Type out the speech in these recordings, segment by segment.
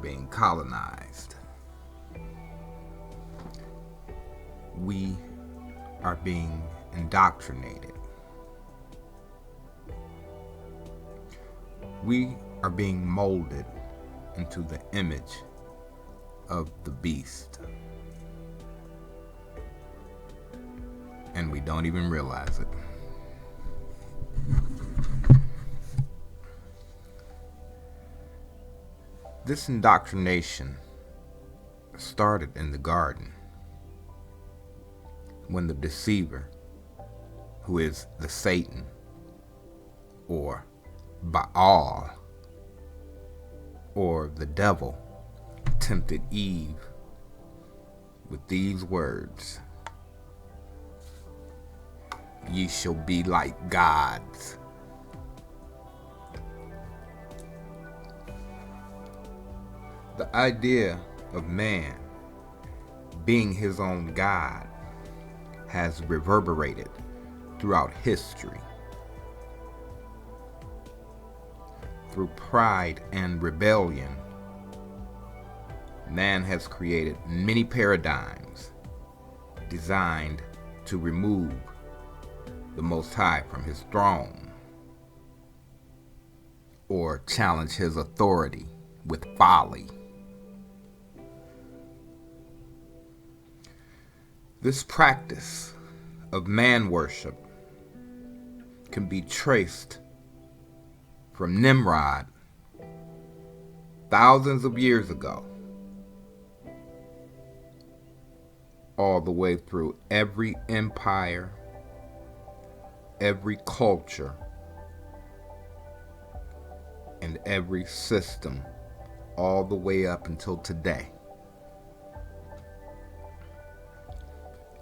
being colonized. We are being indoctrinated. We are being molded into the image of the beast. And we don't even realize it. This indoctrination started in the garden when the deceiver, who is the Satan or Baal or the devil, tempted Eve with these words: "Ye shall be like gods." The idea of man being his own God has reverberated throughout history. Through pride and rebellion, man has created many paradigms designed to remove the Most High from his throne or challenge his authority with folly. This practice of man worship can be traced from Nimrod thousands of years ago all the way through every empire, every culture, and every system, all the way up until today.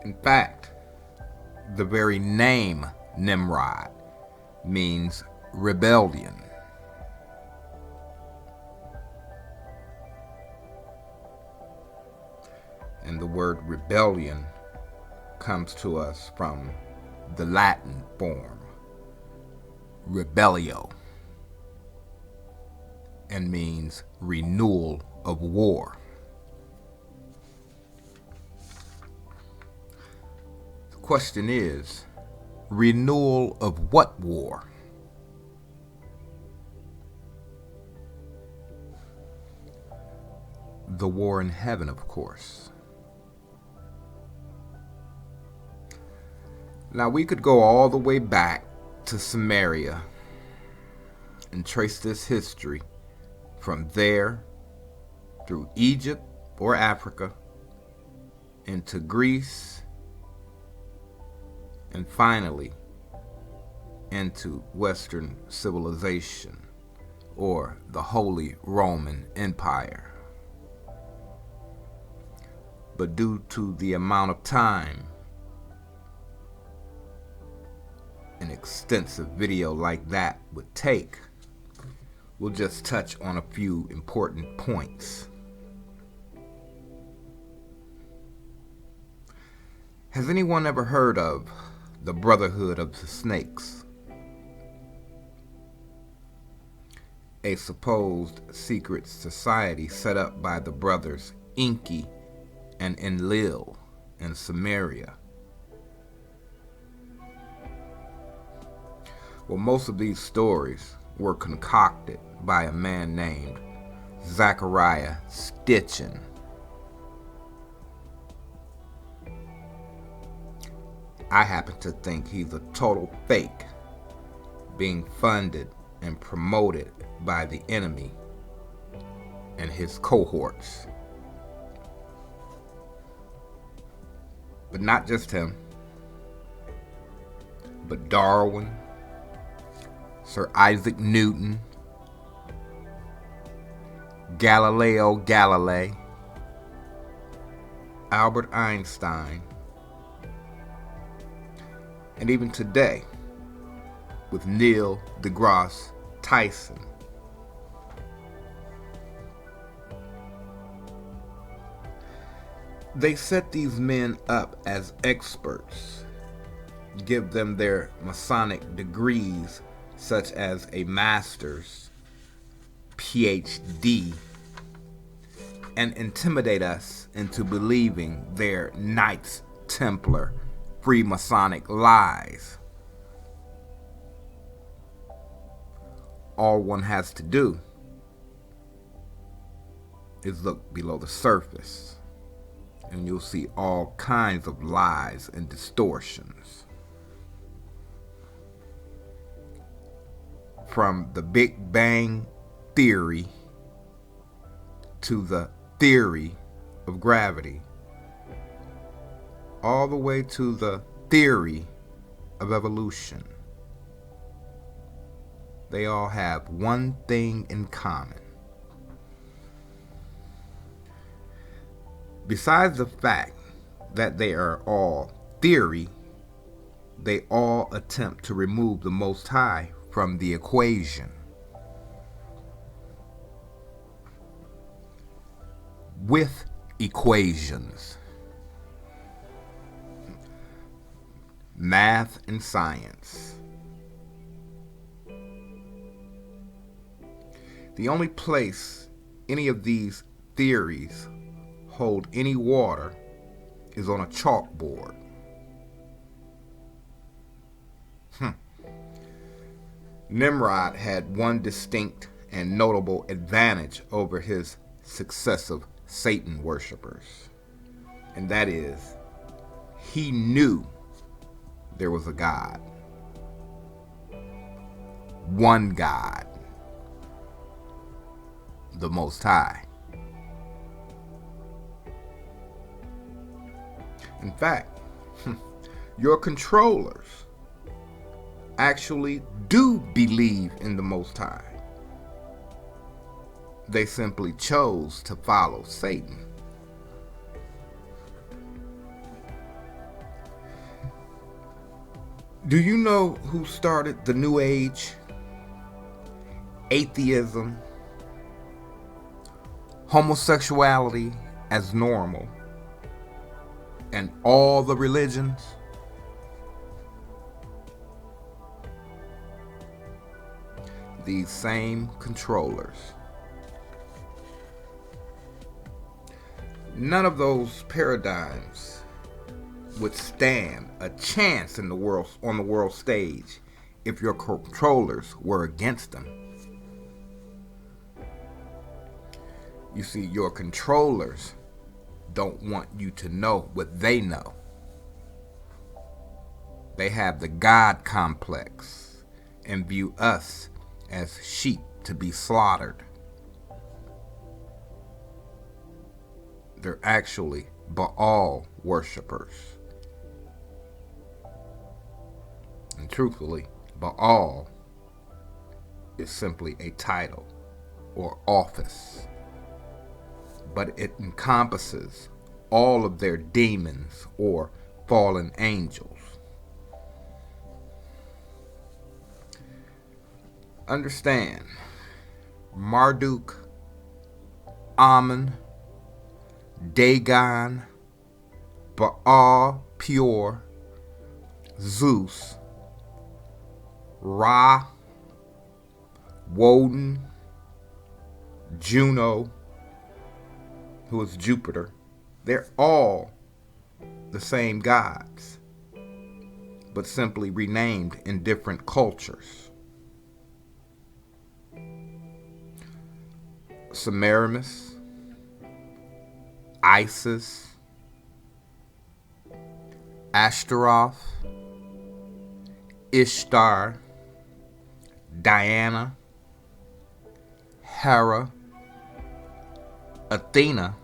In fact, the very name Nimrod means rebellion. And the word rebellion comes to us from the Latin form rebellio and means renewal of war. The question is, renewal of what war? The war in heaven, of course. Now, we could go all the way back to Samaria and trace this history from there through Egypt or Africa into Greece and finally into Western civilization or the Holy Roman Empire. But due to the amount of time an extensive video like that would take, we'll just touch on a few important points. Has anyone ever heard of the Brotherhood of the Snakes? A supposed secret society set up by the brothers Enki and Enlil in Samaria. Well, most of these stories were concocted by a man named Zachariah Stitchin. I happen to think he's a total fake, being funded and promoted by the enemy and his cohorts. But not just him, but Darwin, Sir Isaac Newton, Galileo Galilei, Albert Einstein, and even today with Neil deGrasse Tyson. They set these men up as experts, give them their Masonic degrees such as a master's, PhD, and intimidate us into believing their Knights Templar Freemasonic lies. All one has to do is look below the surface, and you'll see all kinds of lies and distortions. From the Big Bang Theory to the theory of gravity, all the way to the theory of evolution. They all have one thing in common. Besides the fact that they are all theory, they all attempt to remove the Most High from the equation. With equations, math and science. The only place any of these theories hold any water is on a chalkboard. Nimrod had one distinct and notable advantage over his successive Satan worshippers, and that is, he knew there was a God. One God, the Most High. In fact, your controllers actually do believe in the Most High. They simply chose to follow Satan. Do you know who started the New Age, atheism, homosexuality as normal, and all the religions? These same controllers. None of those paradigms would stand a chance in the world, on the world stage, if your controllers were against them. You see, your controllers don't want you to know what they know. They have the God complex and view us as sheep to be slaughtered. They're actually Baal worshippers. And truthfully, Baal is simply a title or office, but it encompasses all of their demons or fallen angels. Understand, Marduk, Amun, Dagon, Baal Peor, Zeus, Ra, Woden, Juno, who is Jupiter, they're all the same gods, but simply renamed in different cultures. Semiramis, Isis, Ashtaroth, Ishtar, Diana, Hera, Athena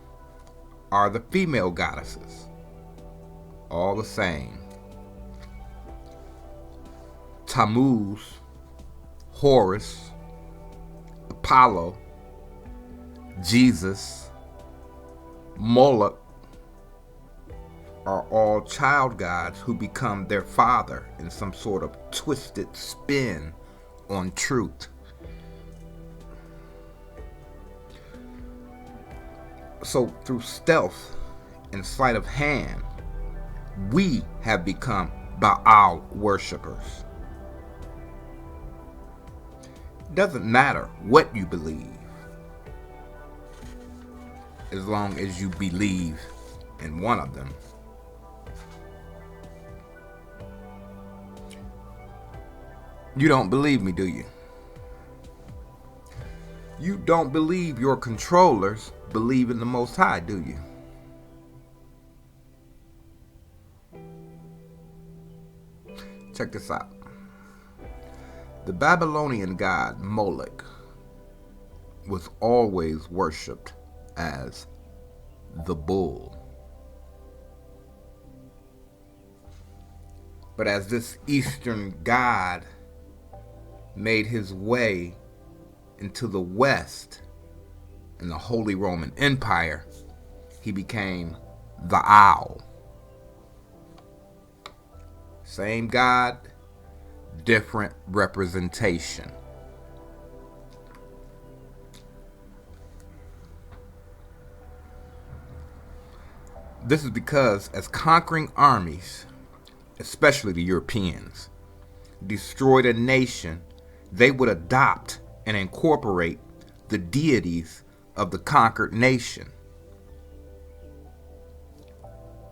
are the female goddesses, all the same. Tammuz, Horus, Apollo, Jesus, Moloch are all child gods who become their father in some sort of twisted spin on truth. So through stealth and sleight of hand, we have become Baal worshippers. It doesn't matter what you believe. as long as you believe in one of them. You don't believe me, do you? You don't believe your controllers believe in the Most High, do you? Check this out. The Babylonian god Moloch was always worshipped as the bull. But as this Eastern god made his way into the West in the Holy Roman Empire, he became the owl. Same God, different representation. This is because as conquering armies, especially the Europeans, destroyed a nation, they would adopt and incorporate the deities of the conquered nation.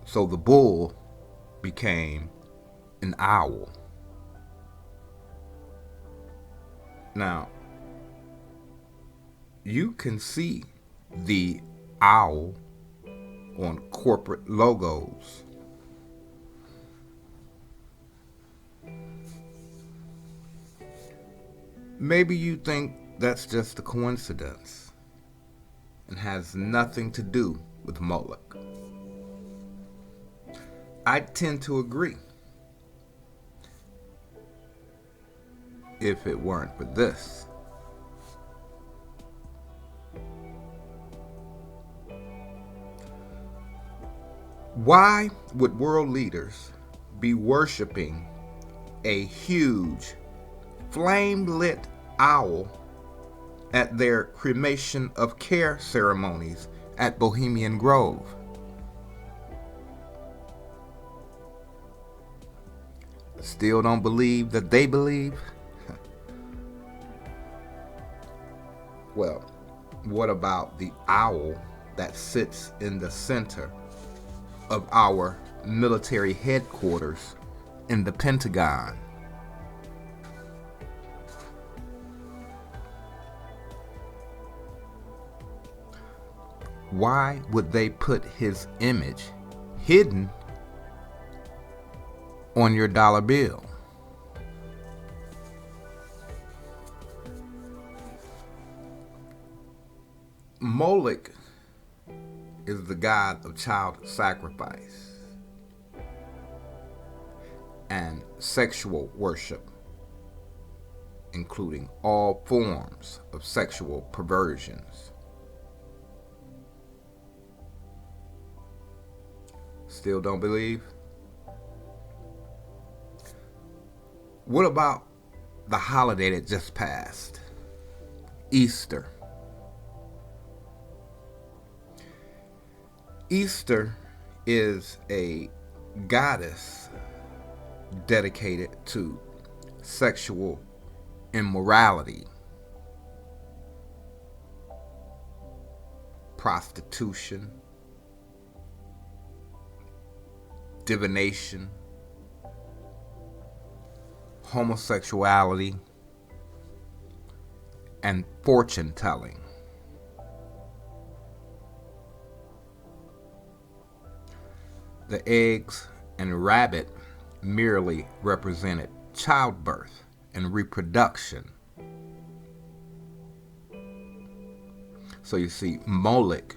So the bull became an owl. Now, you can see the owl on corporate logos. Maybe you think that's just a coincidence and has nothing to do with Moloch. I tend to agree. If it weren't for this. Why would world leaders be worshiping a huge flame-lit owl at their cremation of care ceremonies at Bohemian Grove? Still don't believe that they believe? Well, what about the owl that sits in the center of our military headquarters in the Pentagon? Why would they put his image hidden on your dollar bill? Moloch is the god of child sacrifice and sexual worship, including all forms of sexual perversions. Still don't believe? What about the holiday that just passed? Easter. Easter is a goddess dedicated to sexual immorality, prostitution, divination, homosexuality, and fortune telling. The eggs and rabbit merely represented childbirth and reproduction. So you see, Moloch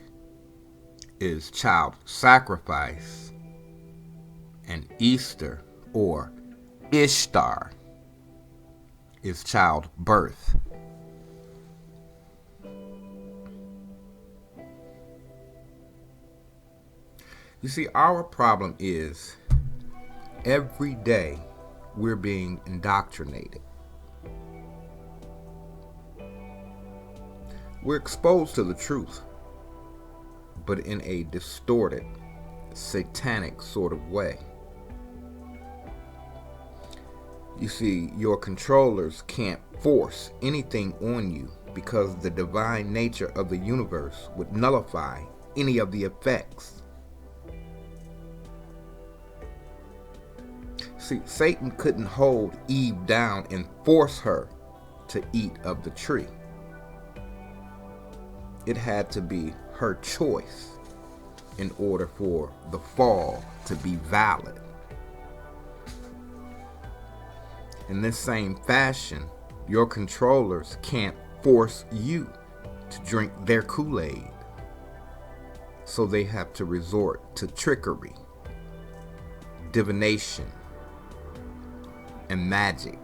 is child sacrifice, and Easter, or Ishtar, is childbirth. You see, our problem is every day we're being indoctrinated. We're exposed to the truth, but in a distorted, satanic sort of way. You see, your controllers can't force anything on you because the divine nature of the universe would nullify any of the effects. See, Satan couldn't hold Eve down and force her to eat of the tree. It had to be her choice in order for the fall to be valid. In this same fashion, your controllers can't force you to drink their Kool-Aid. So they have to resort to trickery, divination, and magic.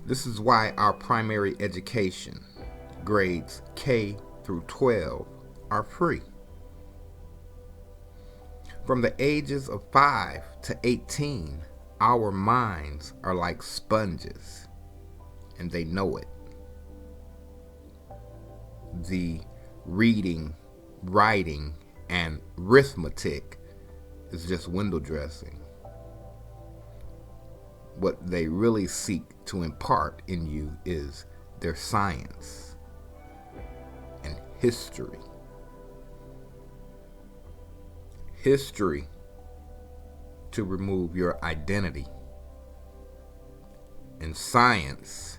This is why our primary education, grades K through 12, are free. From the ages of 5 to 18, our minds are like sponges, and they know it. The reading, writing, and arithmetic is just window dressing. What they really seek to impart in you is their science and history. History to remove your identity, and science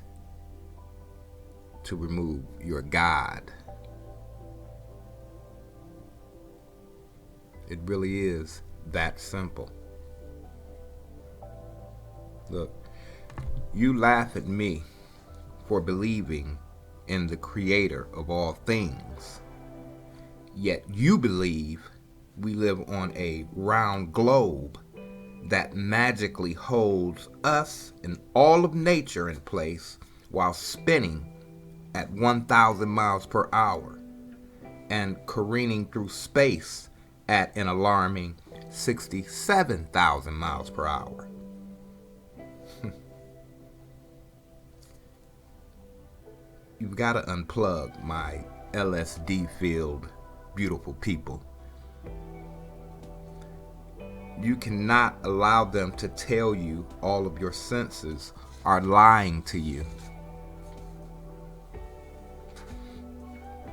to remove your God. It really is that simple. Look, you laugh at me for believing in the creator of all things, yet you believe we live on a round globe that magically holds us and all of nature in place while spinning at 1,000 miles per hour and careening through space at an alarming 67,000 miles per hour. You've got to unplug, my LSD-filled, beautiful people. You cannot allow them to tell you all of your senses are lying to you.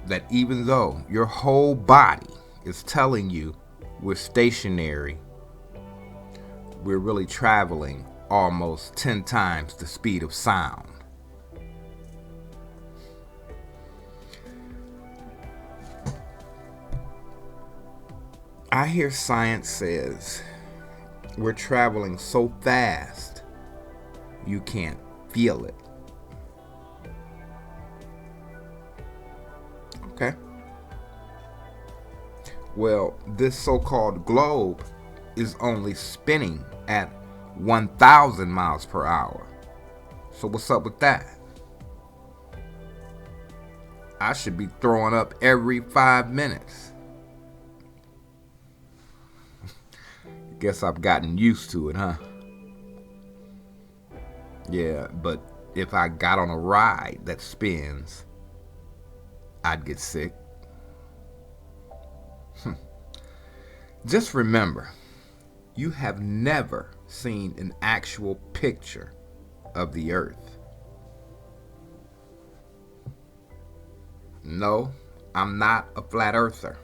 That even though your whole body is telling you we're stationary, we're really traveling almost 10 times the speed of sound. I hear science says we're traveling so fast you can't feel it. Okay? Well, this so-called globe is only spinning at 1,000 miles per hour. So what's up with that? I should be throwing up every 5 minutes. Guess I've gotten used to it, huh? Yeah, but if I got on a ride that spins, I'd get sick. Just remember, you have never seen an actual picture of the Earth. No, I'm not a flat earther.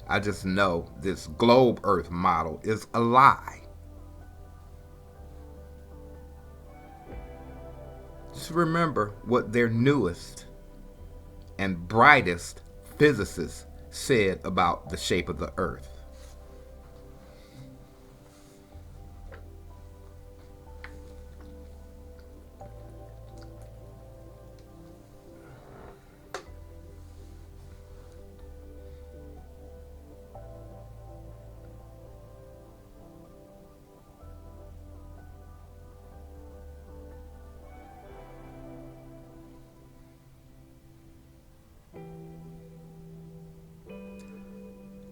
I just know this globe Earth model is a lie. Just remember what their newest and brightest physicists said about the shape of the Earth.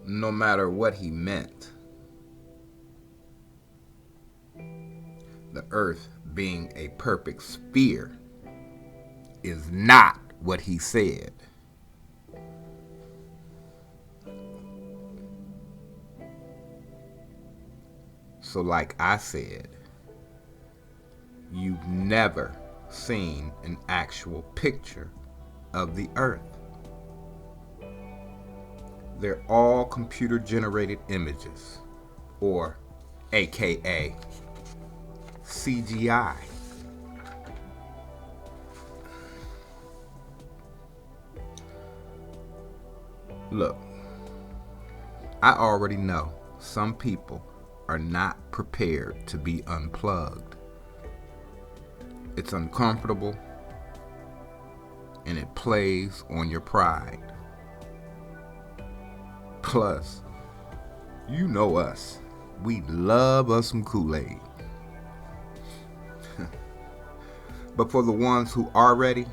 No matter what he meant, the Earth being a perfect sphere is not what he said. So like I said, you've never seen an actual picture of the earth. They're all computer generated images, or AKA CGI. Look, I already know some people are not prepared to be unplugged. It's uncomfortable and it plays on your pride. Plus, you know us. We love us some Kool-Aid. But for the ones who are ready,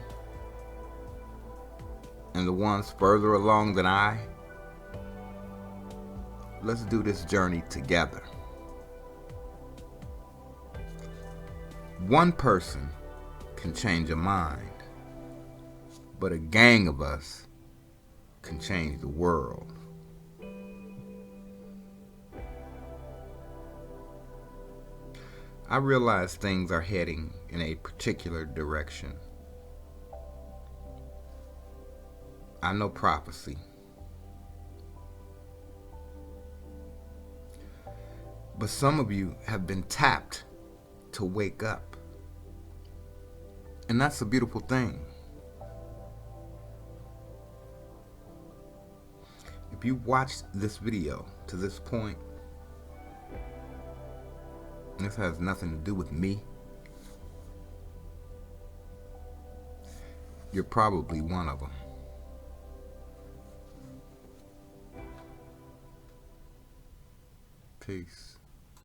and the ones further along than I, let's do this journey together. One person can change a mind, but a gang of us can change the world. I realize things are heading in a particular direction. I know prophecy. But some of you have been tapped to wake up. And that's a beautiful thing. If you watched this video to this point, this has nothing to do with me, you're probably one of them. Peace.